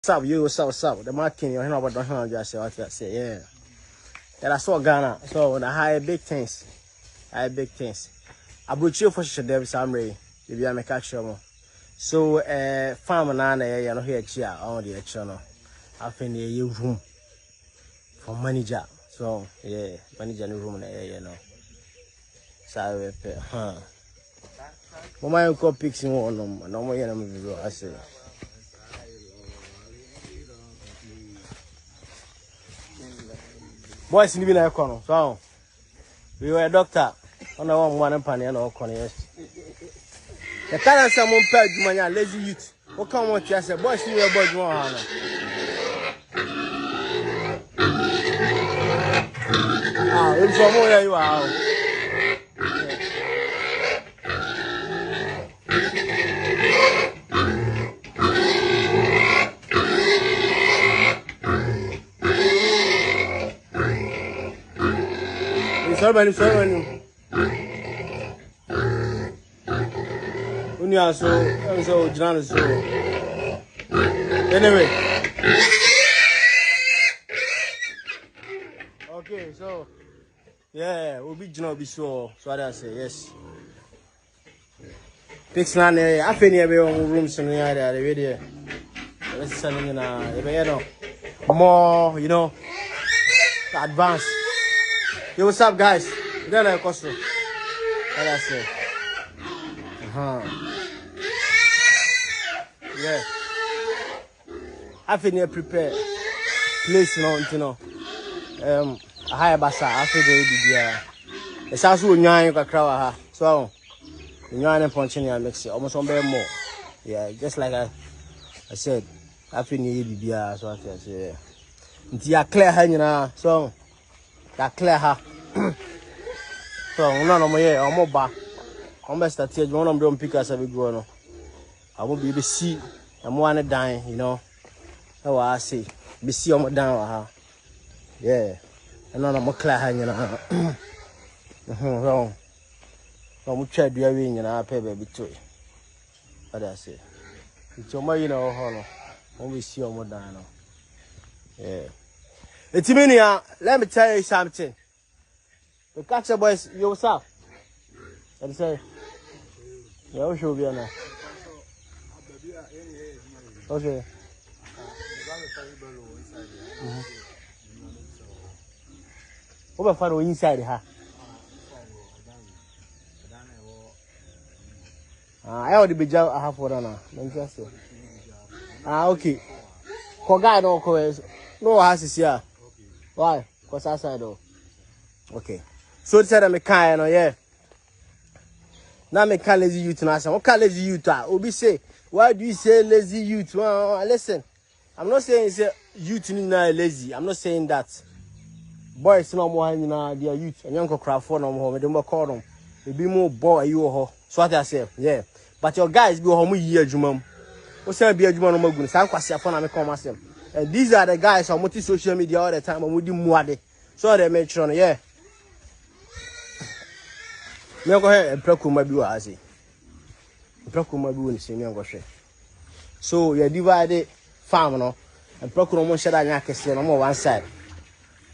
What's up? The marketing, you know what I just say, yeah. And I saw Ghana, so when I hire big things, I brought you for sure, David Samray, if you are a catcher. So, farm and I know here, chair on the channel. I think you room for manager. So, yeah, manager in the room, you know. So, my call picking one, no more, I say. Boys in the corner, so we were a doctor on our one penny and all corners. The current someone paid money, lazy youth. What come on, I said, boys, you were about one. Ah, it's from where you are. Sorry. So, John, so. Anyway. Okay, so. Yeah, we'll be John, be sure. So I say, yes. Fix man, I think you have your own rooms in the area, the video. Let's send in more, you know, advanced. Yo, what's up, guys? Then I cost you. What I say? Yeah. I think you prepare place, you know. A higher bassa. I think they did. It's also when you can crowd. So, you are punching and mix it almost one better more. Yeah, just like I said. I think you did. So I say, until you clear her, you know. So. That clear her. So none of my I'm more back. I'm best at it. One of them pick us every go. I won't be able to see. I'm one dying, you know. That's what I say. Be see I'm down with her. Yeah. And none of my clear her, you know. Wrong. I'm try to do everything, you know. I pay baby to it. What I say. It's your money, you know. When we see I'm down. Yeah. It's me, let me tell you something. The catcher boys, you what's up? What say? Yeah, we should be on. Okay. What about fun inside her? I already be jail. I have for now. Interesting. Okay. Forgot no cause. No house is here. Why? Because outside though. Okay. So tell them kind, yeah. Now me call lazy youth now. What call lazy youth? Obi say, why do you say lazy youth? Well, listen, I'm not saying say youth is not lazy. I'm not saying that. Boys no more you know they are youth. And young crowd for no more. Me don't call them. They be more boy you ho. So what I say, yeah. But your guys be home year jumam. What's say be a jumam no more good. Some kwasi afọ na me come myself. And these are the guys on multi social media all the time. I'm with the muade. So they make sure, yeah. Me go ahead and prokuma bi wa ase. Prokuma bi woni se me go hwe. So you divide farm no and prokuma mo share anya kese no mo one side.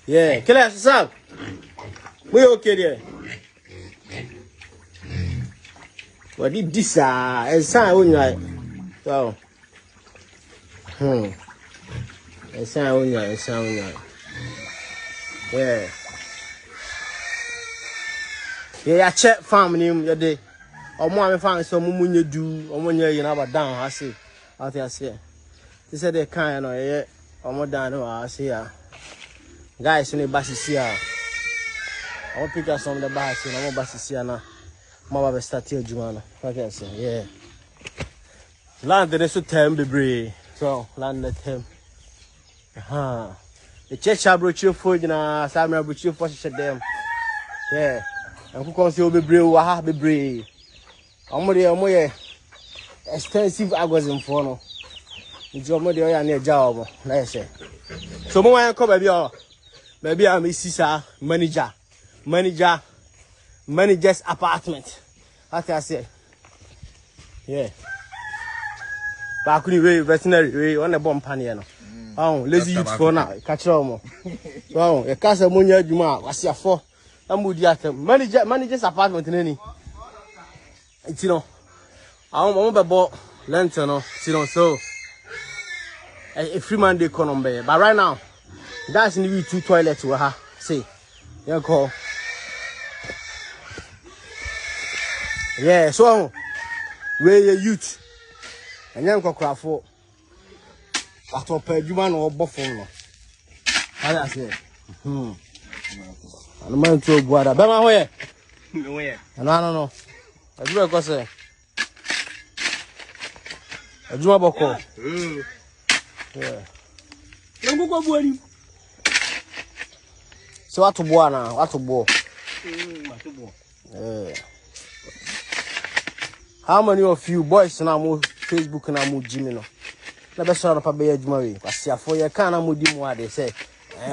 Yeah, kill us up. We okay there. What did this and sign on you. So it's sound. Yeah. Yeah, I check farm name your day. Or more I found some munya do or when you know down, I see. Out there say. They said they kind of yeah, or more down I see guys in the basis here. I'll pick up some of the bass and I'm basis here now. Mama start here, Jumana. Okay, say, yeah. Land the next time be brave. So land let him. The church brought you food, you know, Samuel brought you for them. Yeah. And who can see be brave, waha be brave. I'm extensive agos in phone. It's your mother and your job, let's say. So, I come maybe I'm a sister manager's apartment. What I say? Yeah. back we veterinary we on the bomb pan no lazy youth for now catch them so e ka say monya adwuma wasiafo amudi atem managers apartment nani you know I'm bebo lent no you know so a free man dey come but right now that's in the 2 toilets we ha see you call yeah so we youth and yan kokkrafo atop adwuma no obofo no I say and man to buada be ma hoye no ye no adwuma ko say adwuma boko yeah ngoko buani so what to bo na what to bo how many of you boys na mo Facebook na mo Jimmy no na be so na pa be adwuma we kwasiafo ye kan na mo di mo ade say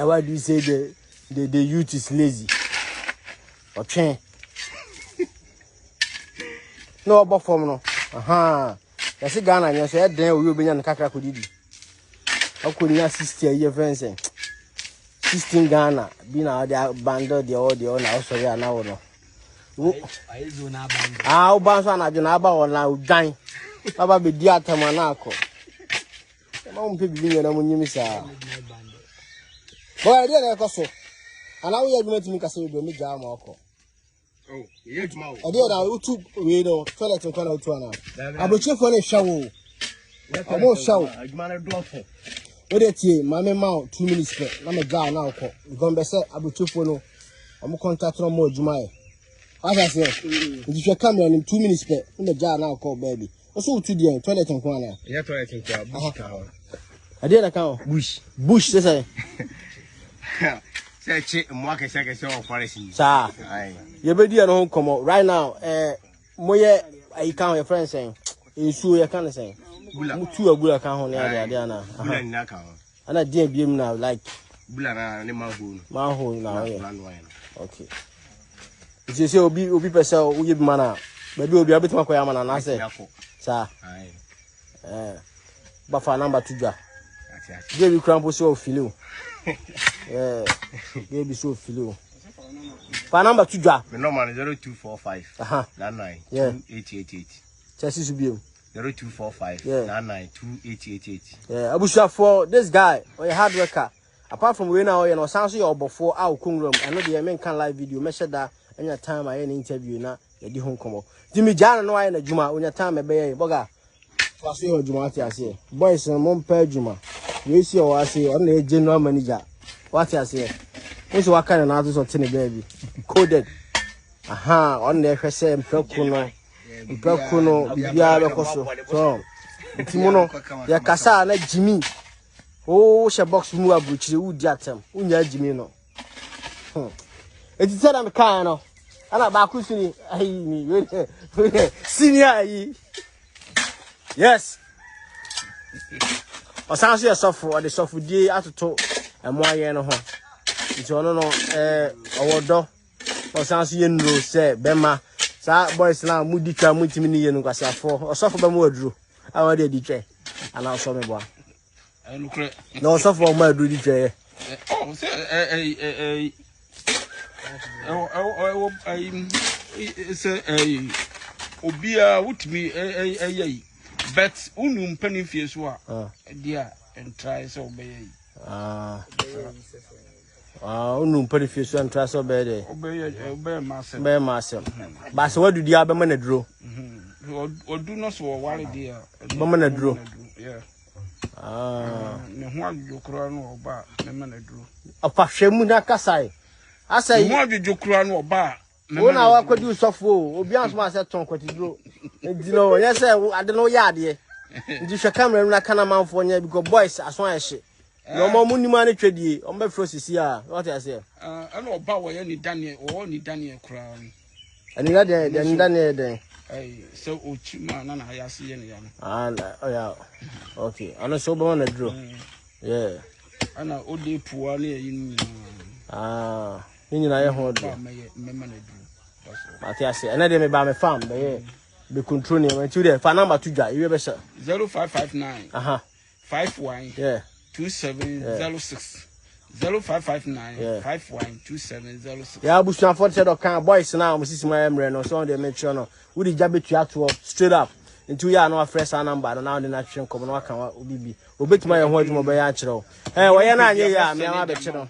why do you say the youth is lazy okay no obo form no yesi Ghana nya so e den o obenya ne kakra ko didi akonya 60 year friends 16 Ghana bi na the bando the all na so ya na wo no ayezo na bando ubanso na dwena aba wona udwan baba be di atama na akọ ma mpe bi nyana munyimi sa boy dey na ko so ana wo yadwuma timi kase we do me gya ma akọ yedwuma wo dey na utu we no toilet nko na utu ana abochefo na hwawo amo hwawo adwuma na dofo we dey tie mame ma 2 minutes pe na me gya na akọ gombe se abochefo no amo contact no mo adwuma e I say, if you come in 2 minutes, in the jar now call baby. Also, to the toilet and corner. Yeah, toilet and corner. I didn't account bush, say. Say, check market second show of forest. Sir, you better at home come out right now. Moye, I count your friend saying, you sure you can't say. Two a good account on the other. And I didn't be him now, like Bulana and Maho now. Okay. You say obi pese o ye bi mana ba bi obi abetima koya mana na say sa ba fa number 2 dwa dey bi krampo so feel dey bi so feel fa number 2 dwa me number 0245 99 2888 chasi su bi 0245 99 2888 abusha for this guy or a hard worker apart from we now you know sound so your before out kungrom I know the men can live video measure that any time I interview na e di hon komo Jimmy Jana no aye na djuma onya time be ye boga faso yo djuma ati ase boys mo mpa djuma we si o ase on na general manager what ase we so waka na azu so tene baby coded on na hwese mpraku no bibia be koso so ntimo no ya kasa na Jimmy o she box mu abruchire wudi atem unya Jimmy no Eti said I'm kind of. Ana ba kusini ayi ni senior ayi. Yes. Osanso ye sofo o de sofo die atoto emo aye no ho. Nti ono no owodo osanso ye nro se bema sa boys na mudi twa mutimi ni ye no kwasiafo osofo be mo aduro awa de di twe ana oso me boa. Na osofo mo aduro di twe. Obia wutimi but unum panin fie so a dia and try so be unum panin fie so and try so be there be massive but so what do dia be man aduro odu no so wale dia be man aduro yeah ne ho adwokro no oba me man aduro afahwemu na kasai I say, what did you cry no ba? When I could do so full, Obian's master tongue quite dro. You know, yes, I don't know yard ye. You shall come and can a man for you because boys as one shit. No more money money trade ye on my first year. What I say? I know about what any Daniel or only Daniel crown. And you then Daniel then. So Uchima and I see any young. And oh, yeah, okay. I'm not so born a draw. Yeah, and I only poor in you know, I hold me. I say, and I didn't buy my farm, but be controlling when you there. For number 2 dry, you be sure. 0559. 51. Yeah. 2706. 0559. Yeah. 512706. Yeah, Bushman for said okay, boys now, Mrs. Emre no so they make sure no. We the jabe to at straight up. Into ya no fresh number now the nation come no kan obibi. Obetuma ye ho adwuma be ya kire o. Eh, wo ye na anye ya me ma be kire.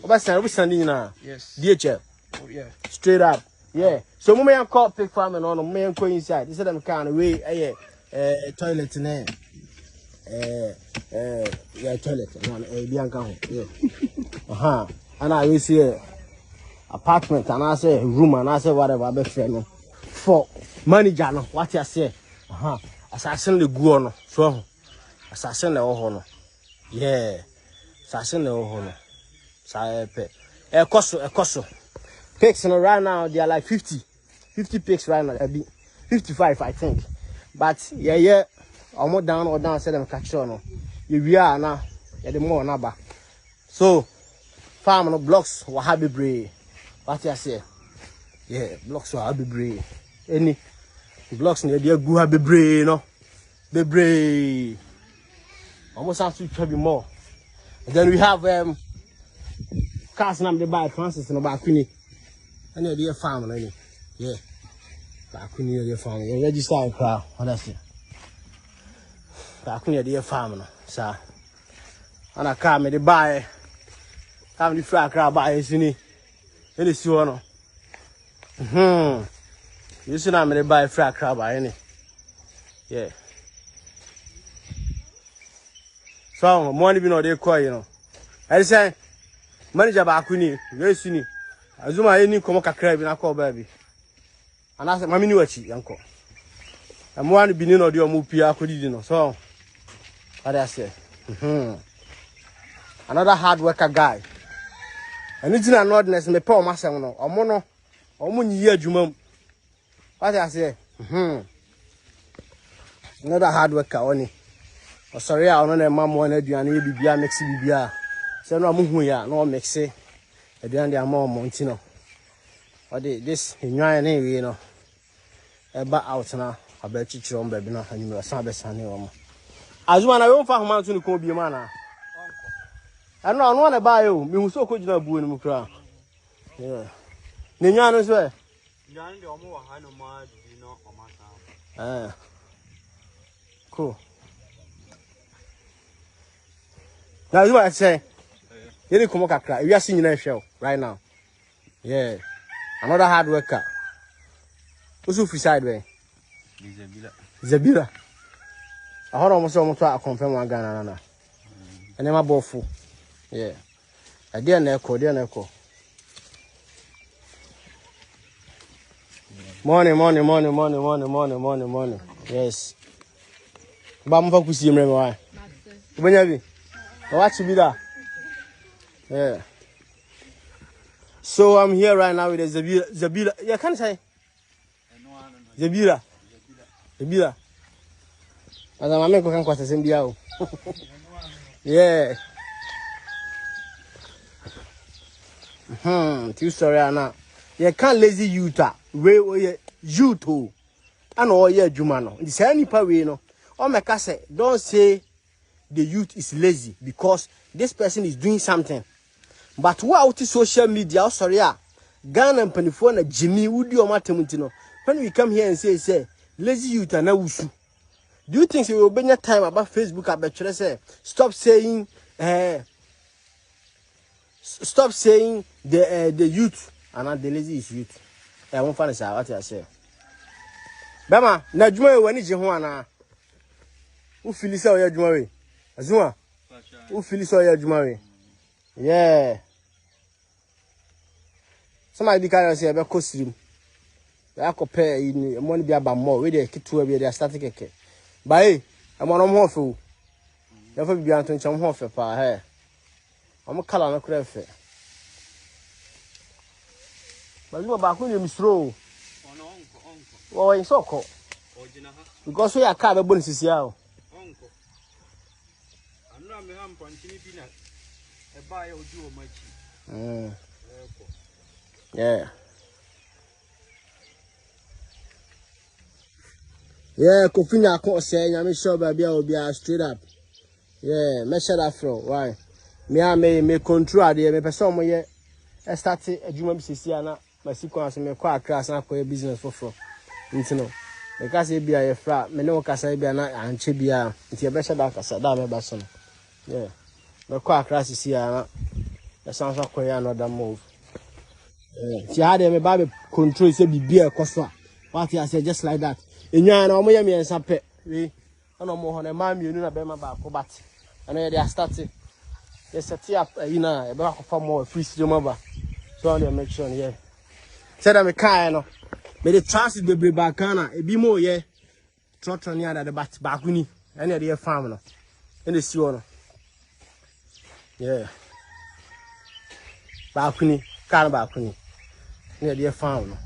Obasan na. Yes. DHL. Oh, yeah. Straight up. Yeah. So mama yan call pick farm no no me yan go inside. This them kind way toilet na. Yeah, toilet. No, bianca ho. Yeah. And I will see apartment and I say room and I say whatever be friend no. For manager no, what you say? Assassin the go no. So assassin the ho no. Yeah. Assassin the ho no. Sa pe. Ekoso. Pigs right now they are like 50 pigs right now. 55 I think. But yeah. Almost down say them catch on. We are now the more number. So farm no blocks will have be brave. What you say? Yeah, blocks will have be brave. Any blocks near the go have be brave, no? Be brave. Almost have to be more. And then we have cars nam the buy Francis no Bakuni. And the farm any. Yeah. Bakuni the farm. You register a crowd. What that's it. Bakuni the farm no. Sir. And I come the buy. Come the frag crowd buy is in it. Any see one. You see now me the buy frag crowd buy any. Yeah. So money be no dey call you know. I say manager Bakuni, you see ni. Azuma any komo kakra bi na call baby. And I say mami ni wachi yanko. I'm one be no dey omo pia akodi no. So what I say. Another hard worker guy. Anything and oddness me pay myself no. Omo nyi adwuma. What I say. Another hard worker only. Oh sorry, I don't know mama one aduane bibia mix bibia. Say no amuhu ya no mix e. Aduane dey amon montino. Or this enwan na we no. Eba out na abachichiro mbabi na anyim san be sane o. Azuma na we mfa homa nso ne ko bi ma na. Ano ano na ba yo, mi hu so ko gina buo ni mu kra. Yeah. Ne nwan no so e. Nwan de omo wa ha no ma di no o ma sa. Cool. Now you what I say? You need to come back. We are seeing you show right now. Yeah. Another hard worker. Who's who side way? Zabira. I heard almost to confirm one Ghana. And then my bofu. Yeah. I didn't echo. Money. Yes. Bam for kusi mre why. Bunyabi. Watch be that. Yeah. So I'm here right now with the Zabira. Yeah, can I say? Zabira. As I'm making can kwata sembia o. Yeah. Two story now. You can't lazy youth. We youth o. And all year juma no. The same nipa we no. Oh my say, don't say the youth is lazy because this person is doing something. But what out social media, sorry, Ghana and Penifona, Jimmy, would you matemutino? When we come here and say, lazy youth and usu. Do you think you will spend your time about Facebook? I bet you say, stop saying the youth and not the lazy is youth. I won't find what I say. Bama, Najuma, when is Johanna? Who feel so your Jumari? Azuma? Who feel so your Jumari? Yeah. Somebody can say about costume. I compare in money be about more. We dey kitu we dey static keke. Bye. I'm on more for. Never be anton cham ho fe pa he. I'm kala na kura fe. But you ba ko ni misro. Oh, in so ko. Because we are car be bonus sia o. Me am pantini bi na e ba ya oju o machi. Yeah. Yeah, Kofinya ko say nyame sure ba bia obi straight up. Yeah, me share that from why. Me control ade me person mo ye start adwuma bi sisi ana masiko aso me kwa class na kwa business for. Ntino. Me ka say bia ye fra me ne o ka say bia na anche bia nti e be share that kasa da me ba so no. Yeah. Me kwa class sisi ana the sounds of kwa another move. Yeah. Ti had me ba be control say bibia koso. What I say just like that. Enyan na omo ye me ensa pe. We ana omo ho na ma mienu na be ma ba ko bat. Ana ye dey start. They set up you know, e be akofo more free studio maba. So I make sure yeah. Said that me car no. Me the transit be bre back na e bi mo ye. Trotro ni ada the bat back ni. Any dey farm no. In the see no. Yeah. Back ni, car back ni. Any dey farm no.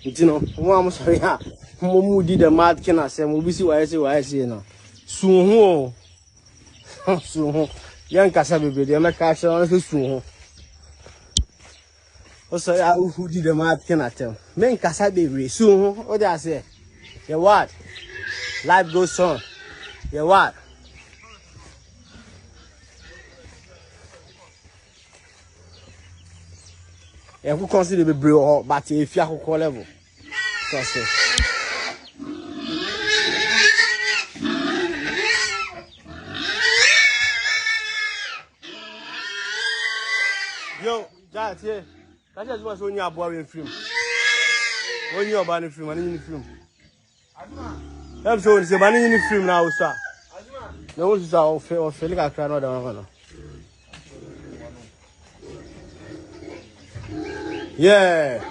You know, one sorry ha. Mo did the mad can I say mo bi si why say no. Soon ho. Soon. Young kasa bebe dey make cash on soon. O sorry who did the mad can I tell. Men kasa bebe soon. What dey say? Yeah what? Life goes on. Yeah what? Yeah, who consider the bro but if you are call level. So say. Yo, Jack, yeah. That's just what's on your boring film. When you're banning film, and in the film. I'm so it's a banning in the film now, sir. No one's out of feeling like I know. Yeah.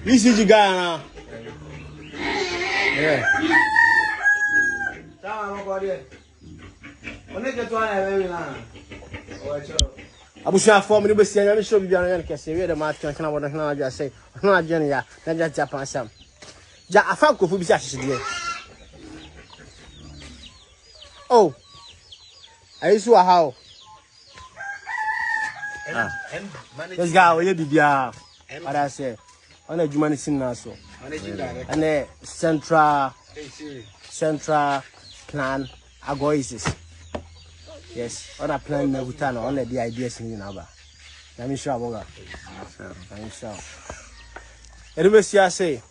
This is the guy now. Yeah. Abusha form ni besi anya show bibia no kese we the mat kan kana wona kana ja say na agene ya na ja Japan sam ja afa kofu bi si ahihide oh aisu how this guy we bibia what I say on adwuma ni sin na so and central plan agoisis. Yes, on a plan na butana on the ideas in Naba. Let me show you. Let me show. Anyway, see I say